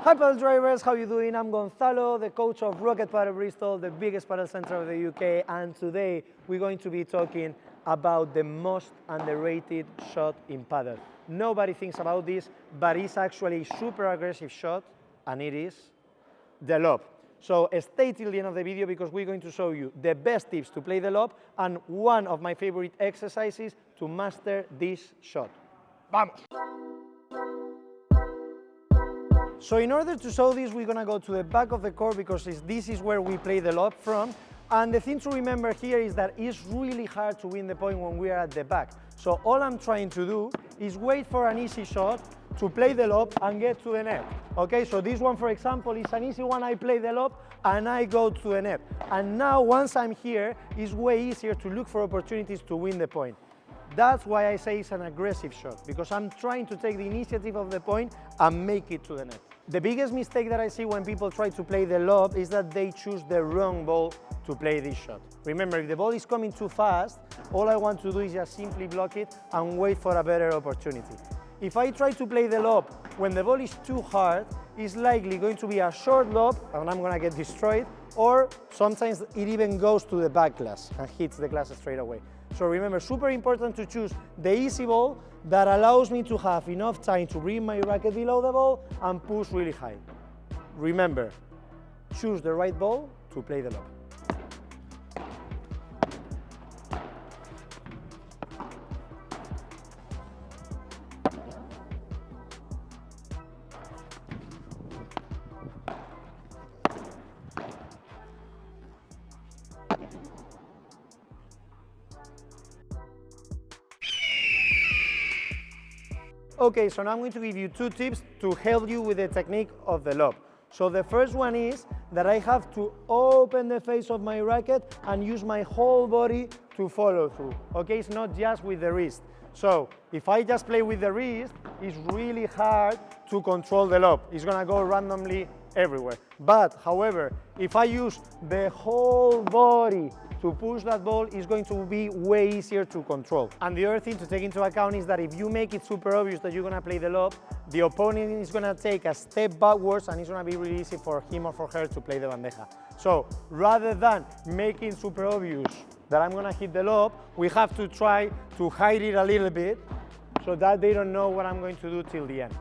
Hi Padel drivers, how you doing? I'm Gonzalo, the coach of Rocket Padel Bristol, the biggest padel center of the UK, and today we're going to be talking about the most underrated shot in padel. Nobody thinks about this, but it's actually a super aggressive shot, and it is the lob. So stay till the end of the video because we're going to show you the best tips to play the lob and one of my favorite exercises to master this shot. Vamos! So in order to show this, we're going to go to the back of the court because this is where we play the lob from. And the thing to remember here is that it's really hard to win the point when we are at the back. So all I'm trying to do is wait for an easy shot to play the lob and get to the net. Okay, so this one, for example, is an easy one. I play the lob and I go to the net. And now once I'm here, it's way easier to look for opportunities to win the point. That's why I say it's an aggressive shot, because I'm trying to take the initiative of the point and make it to the net. The biggest mistake that I see when people try to play the lob is that they choose the wrong ball to play this shot. Remember, if the ball is coming too fast, all I want to do is just simply block it and wait for a better opportunity. If I try to play the lob when the ball is too hard, it's likely going to be a short lob and I'm going to get destroyed, or sometimes it even goes to the back glass and hits the glass straight away. So remember, super important to choose the easy ball that allows me to have enough time to bring my racket below the ball and push really high. Remember, choose the right ball to play the lob. Okay, so now I'm going to give you two tips to help you with the technique of the lob. So the first one is that I have to open the face of my racket and use my whole body to follow through. Okay, it's not just with the wrist. So if I just play with the wrist, it's really hard to control the lob. It's gonna go randomly everywhere. But however, if I use the whole body to push that ball, is going to be way easier to control. And the other thing to take into account is that if you make it super obvious that you're gonna play the lob, the opponent is gonna take a step backwards and it's gonna be really easy for him or for her to play the bandeja. So rather than making super obvious that I'm gonna hit the lob, we have to try to hide it a little bit so that they don't know what I'm going to do till the end.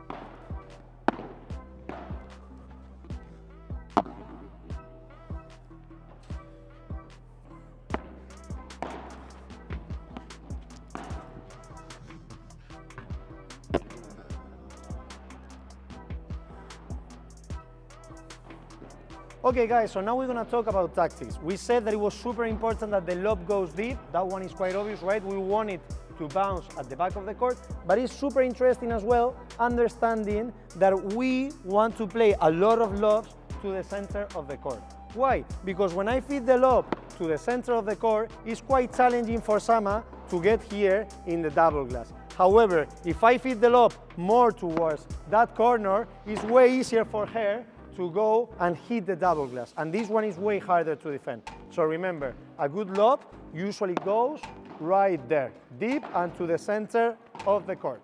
Okay guys, so now we're going to talk about tactics. We said that it was super important that the lob goes deep. That one is quite obvious, right? We want it to bounce at the back of the court, but it's super interesting as well understanding that we want to play a lot of lobs to the center of the court. Why? Because when I feed the lob to the center of the court, it's quite challenging for Sama to get here in the double glass. However, if I feed the lob more towards that corner, it's way easier for her to go and hit the double glass, and this one is way harder to defend. So remember, a good lob usually goes right there, deep and to the center of the court.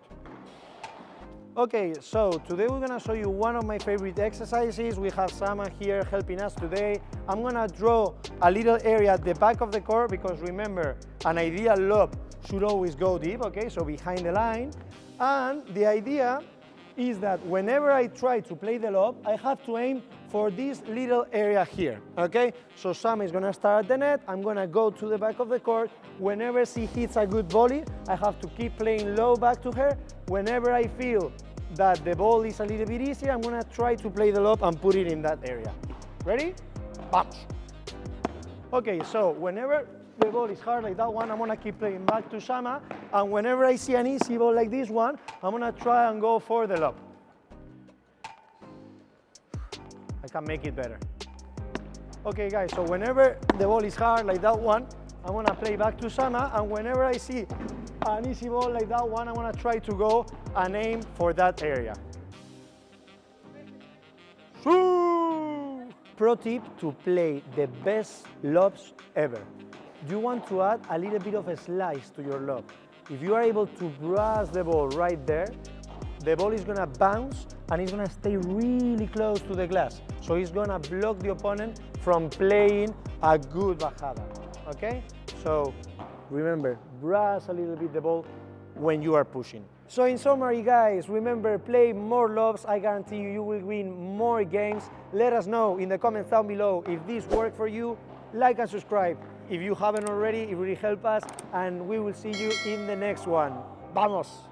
Okay, so today we're gonna show you one of my favorite exercises. We have Sama here helping us today. I'm gonna draw a little area at the back of the court because remember, an ideal lob should always go deep, okay, so behind the line. And the idea is that whenever I try to play the lob, I have to aim for this little area here, okay? So Sam is gonna start at the net, I'm gonna go to the back of the court. Whenever she hits a good volley, I have to keep playing low back to her. Whenever I feel that the ball is a little bit easier, I'm gonna try to play the lob and put it in that area. Ready? Vamos! Okay, so whenever the ball is hard like that one, I'm gonna keep playing back to Sama, and whenever I see an easy ball like this one, I'm gonna try and go for the lob. I can make it better. Okay guys, so whenever the ball is hard like that one, I'm gonna play back to Sama, and whenever I see an easy ball like that one, I'm gonna try to go and aim for that area. Pro tip to play the best lobs ever. You want to add a little bit of a slice to your lob. If you are able to brush the ball right there, the ball is gonna bounce and it's gonna stay really close to the glass. So it's gonna block the opponent from playing a good bajada, okay? So remember, brush a little bit the ball when you are pushing. So in summary, guys, remember, play more lobs. I guarantee you, you will win more games. Let us know in the comments down below if this worked for you. Like and subscribe if you haven't already, it really helps us, and we will see you in the next one. Vamos!